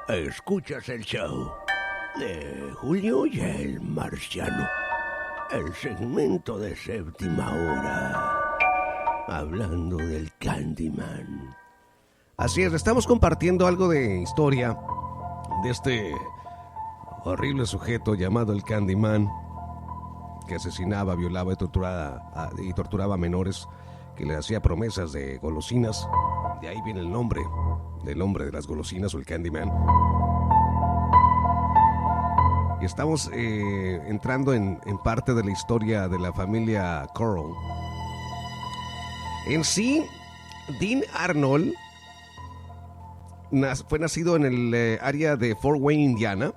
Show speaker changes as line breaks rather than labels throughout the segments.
Escuchas el show de Julio y el Marciano, el segmento de séptima hora, hablando del Candyman.
Así es, estamos compartiendo algo de historia de este horrible sujeto llamado el Candyman, que asesinaba, violaba y torturaba a menores, que le hacía promesas de golosinas. De ahí viene el nombre del hombre de las golosinas, o el Candyman. Y estamos entrando en parte de la historia de la familia Corll. En sí, Dean Arnold fue nacido en el área de Fort Wayne, Indiana,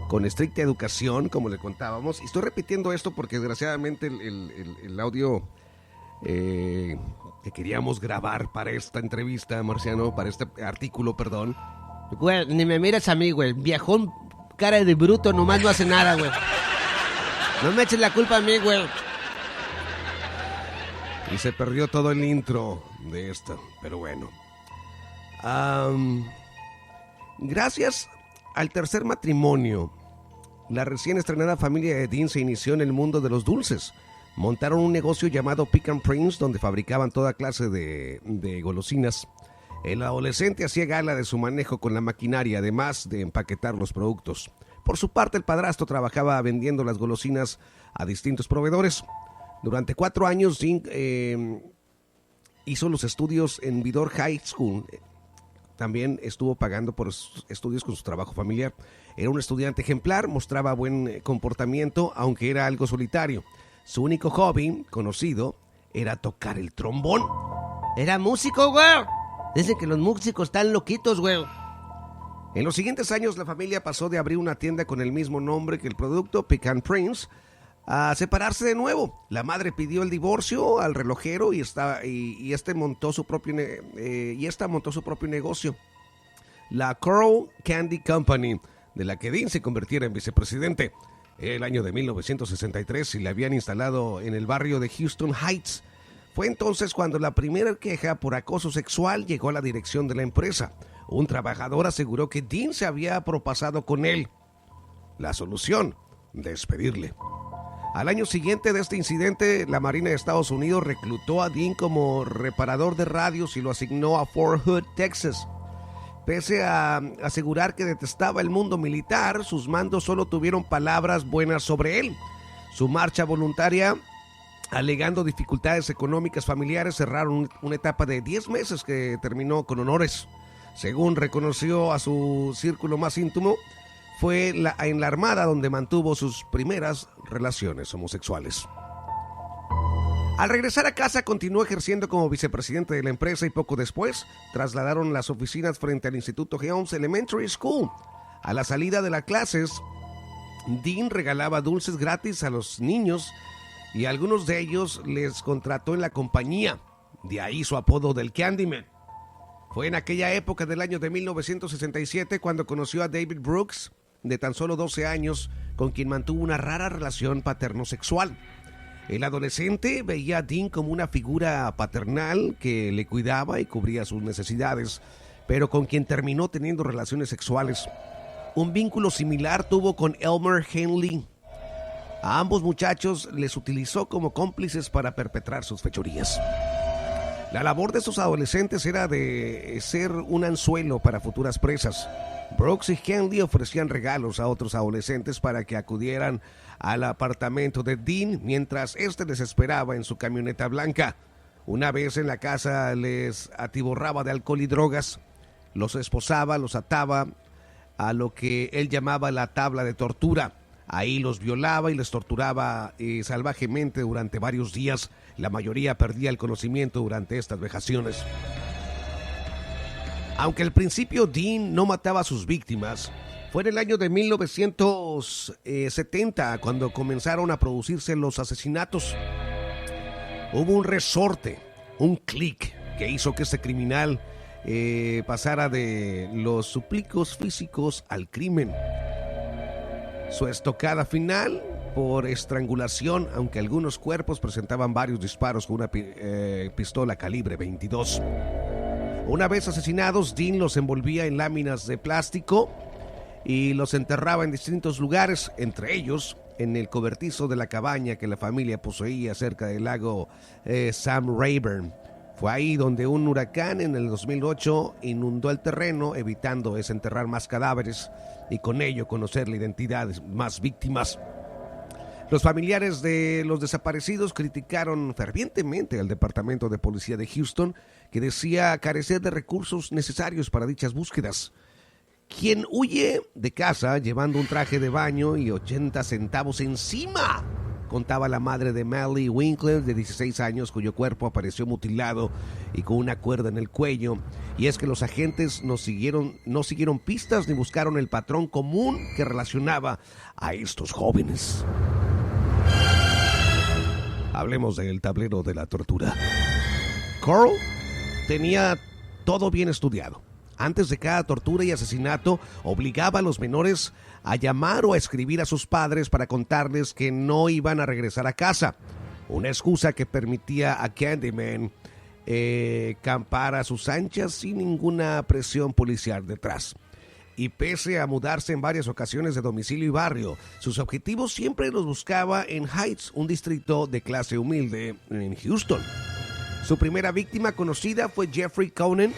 con estricta educación, como le contábamos. Y estoy repitiendo esto porque desgraciadamente el audio que queríamos grabar para esta entrevista, Marciano, para este artículo, perdón.
Güey, ni me mires a mí, güey. Viejón, cara de bruto, nomás no hace nada, güey. No me eches la culpa a mí, güey.
Y se perdió todo el intro de esto, pero bueno. Gracias al tercer matrimonio, la recién estrenada familia de Dean se inició en el mundo de los dulces. Montaron un negocio llamado Pick and Prince, donde fabricaban toda clase de golosinas. El adolescente hacía gala de su manejo con la maquinaria, además de empaquetar los productos. Por su parte, el padrastro trabajaba vendiendo las golosinas a distintos proveedores. Durante 4 años, Dean hizo los estudios en Vidor High School. También estuvo pagando por estudios con su trabajo familiar. Era un estudiante ejemplar, mostraba buen comportamiento, aunque era algo solitario. Su único hobby conocido era tocar el trombón.
Era músico, güey. Dicen que los músicos están loquitos, güey.
En los siguientes años, la familia pasó de abrir una tienda con el mismo nombre que el producto, Pick and Prince, a separarse de nuevo. La madre pidió el divorcio al relojero y esta montó su propio negocio, la Corll Candy Company, de la que Dean se convirtiera en vicepresidente. El año de 1963 y la habían instalado en el barrio de Houston Heights. Fue entonces cuando la primera queja por acoso sexual llegó a la dirección de la empresa. Un trabajador aseguró que Dean se había propasado con él. La solución: despedirle. Al año siguiente de este incidente, la Marina de Estados Unidos reclutó a Dean como reparador de radios y lo asignó a Fort Hood, Texas. Pese a asegurar que detestaba el mundo militar, sus mandos solo tuvieron palabras buenas sobre él. Su marcha voluntaria, alegando dificultades económicas familiares, cerraron una etapa de 10 meses que terminó con honores. Según reconoció a su círculo más íntimo, fue en la Armada donde mantuvo sus primeras relaciones homosexuales. Al regresar a casa, continuó ejerciendo como vicepresidente de la empresa y poco después trasladaron las oficinas frente al Instituto Helms Elementary School. A la salida de las clases, Dean regalaba dulces gratis a los niños y a algunos de ellos les contrató en la compañía. De ahí su apodo del Candyman. Fue en aquella época del año de 1967 cuando conoció a David Brooks, de tan solo 12 años, con quien mantuvo una rara relación paterno-sexual. El adolescente veía a Dean como una figura paternal que le cuidaba y cubría sus necesidades, pero con quien terminó teniendo relaciones sexuales. Un vínculo similar tuvo con Elmer Henley. A ambos muchachos les utilizó como cómplices para perpetrar sus fechorías. La labor de estos adolescentes era de ser un anzuelo para futuras presas. Brooks y Henley ofrecían regalos a otros adolescentes para que acudieran al apartamento de Dean mientras éste les esperaba en su camioneta blanca. Una vez en la casa les atiborraba de alcohol y drogas, los esposaba, los ataba a lo que él llamaba la tabla de tortura. Ahí los violaba y les torturaba salvajemente durante varios días. La mayoría perdía el conocimiento durante estas vejaciones. Aunque al principio Dean no mataba a sus víctimas, fue en el año de 1970 cuando comenzaron a producirse los asesinatos. Hubo un resorte, un clic, que hizo que este criminal pasara de los suplicos físicos al crimen. Su estocada final por estrangulación, aunque algunos cuerpos presentaban varios disparos con una pistola calibre 22. Una vez asesinados, Dean los envolvía en láminas de plástico y los enterraba en distintos lugares, entre ellos en el cobertizo de la cabaña que la familia poseía cerca del lago Sam Rayburn. Fue ahí donde un huracán en el 2008 inundó el terreno, evitando desenterrar más cadáveres y con ello conocer la identidad de más víctimas. Los familiares de los desaparecidos criticaron fervientemente al Departamento de Policía de Houston, que decía carecer de recursos necesarios para dichas búsquedas. Quien huye de casa llevando un traje de baño y 80 centavos encima, contaba la madre de Melly Winkler, de 16 años, cuyo cuerpo apareció mutilado y con una cuerda en el cuello. Y es que los agentes no siguieron pistas ni buscaron el patrón común que relacionaba a estos jóvenes. Hablemos del tablero de la tortura. Carl tenía todo bien estudiado. Antes de cada tortura y asesinato, obligaba a los menores a llamar o a escribir a sus padres para contarles que no iban a regresar a casa. Una excusa que permitía a Candyman campar a sus anchas sin ninguna presión policial detrás. Y pese a mudarse en varias ocasiones de domicilio y barrio, sus objetivos siempre los buscaba en Heights, un distrito de clase humilde en Houston. Su primera víctima conocida fue Jeffrey Conan,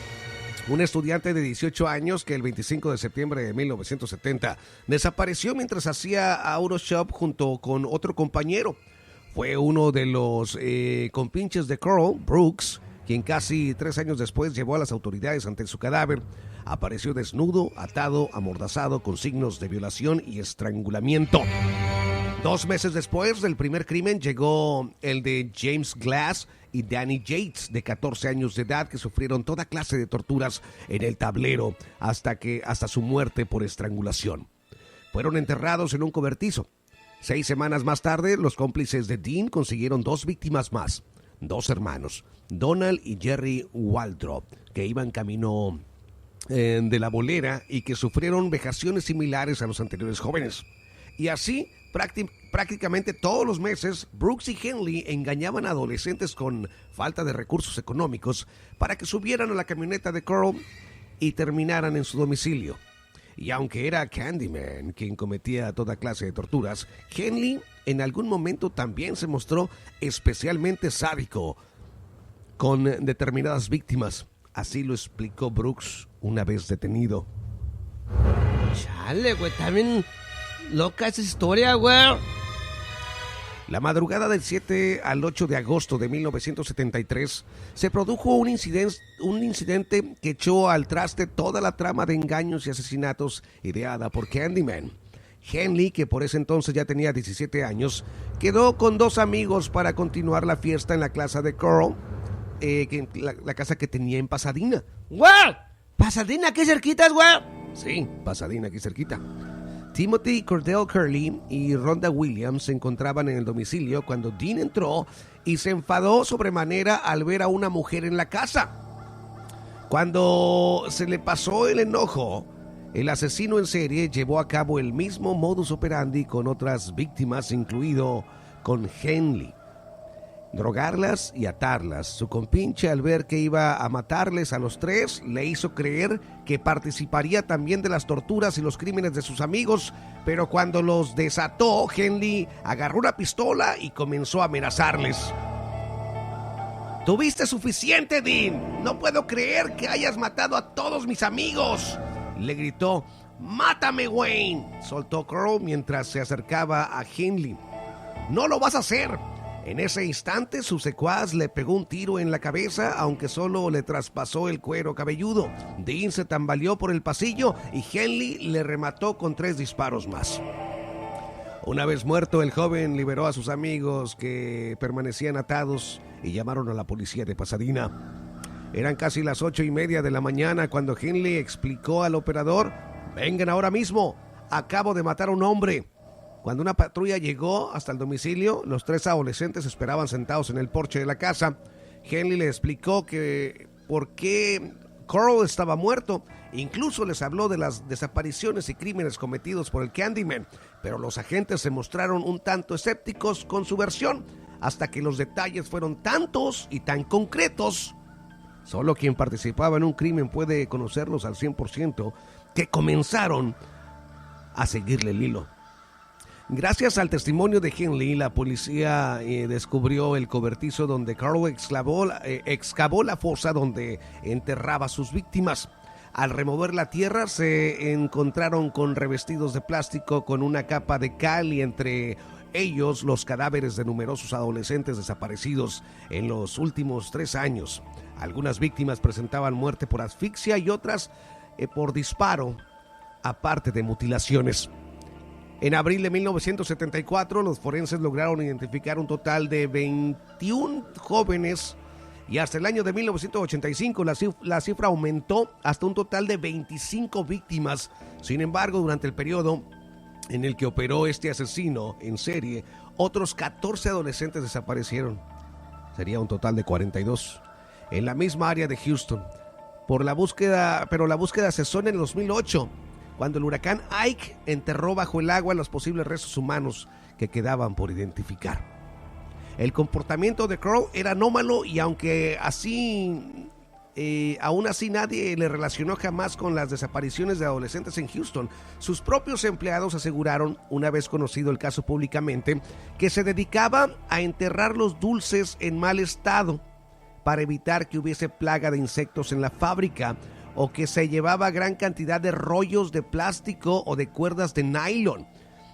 un estudiante de 18 años que el 25 de septiembre de 1970 desapareció mientras hacía Autoshop junto con otro compañero. Fue uno de los compinches de Carl, Brooks, quien casi 3 años después llevó a las autoridades ante su cadáver. Apareció desnudo, atado, amordazado, con signos de violación y estrangulamiento. 2 meses después del primer crimen llegó el de James Glass y Danny Yates, de 14 años de edad, que sufrieron toda clase de torturas en el tablero hasta su muerte por estrangulación. Fueron enterrados en un cobertizo. 6 semanas más tarde, los cómplices de Dean consiguieron 2 víctimas más, 2 hermanos, Donald y Jerry Waldrop, que iban camino de la bolera y que sufrieron vejaciones similares a los anteriores jóvenes. Y así, prácticamente todos los meses, Brooks y Henley engañaban a adolescentes con falta de recursos económicos para que subieran a la camioneta de Carl y terminaran en su domicilio. Y aunque era Candyman quien cometía toda clase de torturas, Henley en algún momento también se mostró especialmente sádico con determinadas víctimas. Así lo explicó Brooks una vez detenido.
Chale, güey, también loca esa historia, güey.
La madrugada del 7 al 8 de agosto de 1973 se produjo un incidente que echó al traste toda la trama de engaños y asesinatos ideada por Candyman. Henley, que por ese entonces ya tenía 17 años, quedó con 2 amigos para continuar la fiesta en la casa de Carl, la casa que tenía en Pasadena.
¡Güey! ¿Pasadena aquí cerquitas, güey?
Sí, Pasadena aquí cerquita. Timothy Cordell Curley y Rhonda Williams se encontraban en el domicilio cuando Dean entró y se enfadó sobremanera al ver a una mujer en la casa. Cuando se le pasó el enojo, el asesino en serie llevó a cabo el mismo modus operandi con otras víctimas, incluido con Henley. Drogarlas y atarlas. Su compinche, al ver que iba a matarles a los 3, le hizo creer que participaría también de las torturas y los crímenes de sus amigos, pero cuando los desató, Henley agarró una pistola y comenzó a amenazarles. «Tuviste suficiente, Dean. No puedo creer que hayas matado a todos mis amigos», le gritó. «Mátame, Wayne», soltó Carl mientras se acercaba a Henley. «No lo vas a hacer». En ese instante, su secuaz le pegó un tiro en la cabeza, aunque solo le traspasó el cuero cabelludo. Dean se tambaleó por el pasillo y Henley le remató con 3 disparos más. Una vez muerto, el joven liberó a sus amigos que permanecían atados y llamaron a la policía de Pasadena. Eran casi las 8:30 de la mañana cuando Henley explicó al operador: «Vengan ahora mismo, acabo de matar a un hombre». Cuando una patrulla llegó hasta el domicilio, los 3 adolescentes esperaban sentados en el porche de la casa. Henley le explicó que por qué Carl estaba muerto. Incluso les habló de las desapariciones y crímenes cometidos por el Candyman. Pero los agentes se mostraron un tanto escépticos con su versión, hasta que los detalles fueron tantos y tan concretos Solo quien participaba en un crimen puede conocerlos al 100%, que comenzaron a seguirle el hilo. Gracias al testimonio de Henley, la policía descubrió el cobertizo donde Carl excavó la fosa donde enterraba a sus víctimas. Al remover la tierra se encontraron con revestidos de plástico con una capa de cal y entre ellos los cadáveres de numerosos adolescentes desaparecidos en los últimos 3 años. Algunas víctimas presentaban muerte por asfixia y otras por disparo, aparte de mutilaciones. En abril de 1974, los forenses lograron identificar un total de 21 jóvenes y hasta el año de 1985 la cifra aumentó hasta un total de 25 víctimas. Sin embargo, durante el periodo en el que operó este asesino en serie, otros 14 adolescentes desaparecieron. Sería un total de 42 en la misma área de Houston. Pero la búsqueda cesó en el 2008, cuando el huracán Ike enterró bajo el agua los posibles restos humanos que quedaban por identificar. El comportamiento de Carl era anómalo y aún así nadie le relacionó jamás con las desapariciones de adolescentes en Houston. Sus propios empleados aseguraron, una vez conocido el caso públicamente, que se dedicaba a enterrar los dulces en mal estado para evitar que hubiese plaga de insectos en la fábrica, o que se llevaba gran cantidad de rollos de plástico o de cuerdas de nylon.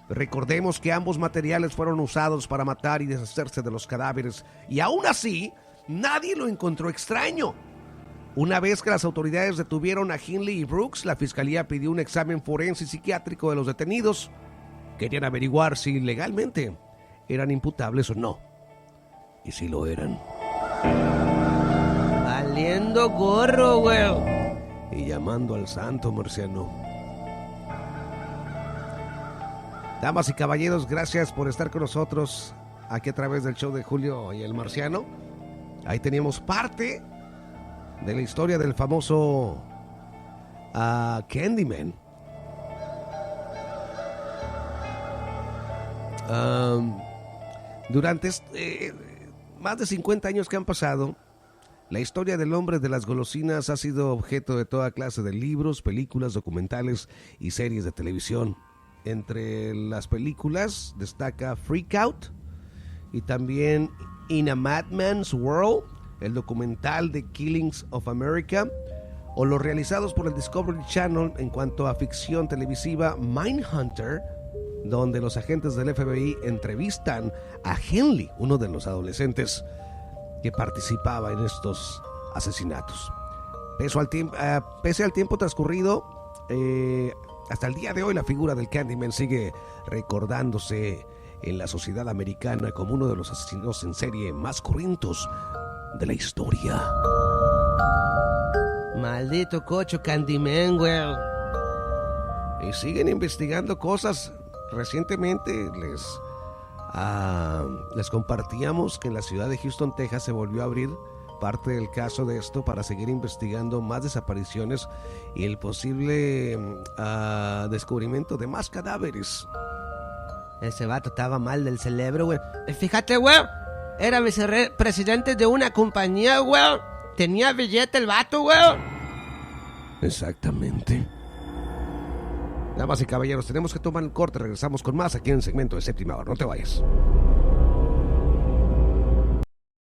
Recordemos que ambos materiales fueron usados para matar y deshacerse de los cadáveres, y aún así nadie lo encontró extraño. Una vez que las autoridades detuvieron a Henley y Brooks, la fiscalía pidió un examen forense y psiquiátrico de los detenidos. Querían averiguar si legalmente eran imputables o no. Y si lo eran.
Valiendo gorro, güey.
Y llamando al santo, marciano. Damas y caballeros, gracias por estar con nosotros aquí a través del show de Julio y el Marciano. Ahí teníamos parte de la historia del famoso Candyman. Durante más de 50 años que han pasado, la historia del hombre de las golosinas ha sido objeto de toda clase de libros, películas, documentales y series de televisión. Entre las películas destaca Freak Out y también In a Madman's World, el documental de Killings of America, o los realizados por el Discovery Channel en cuanto a ficción televisiva Mindhunter, donde los agentes del FBI entrevistan a Henley, uno de los adolescentes que participaba en estos asesinatos. Pese al tiempo transcurrido, hasta el día de hoy la figura del Candyman sigue recordándose en la sociedad americana como uno de los asesinos en serie más cruentos de la historia.
Maldito cocho Candyman, güey.
Y siguen investigando cosas. Recientemente les compartíamos que en la ciudad de Houston, Texas, se volvió a abrir parte del caso de esto para seguir investigando más desapariciones y el posible descubrimiento de más cadáveres.
Ese vato estaba mal del cerebro, güey. Fíjate, güey, era vicepresidente de una compañía, güey. Tenía billete el vato, güey.
Exactamente. Damas y caballeros, tenemos que tomar un corte. Regresamos con más aquí en el segmento de Séptima Hora. No te vayas.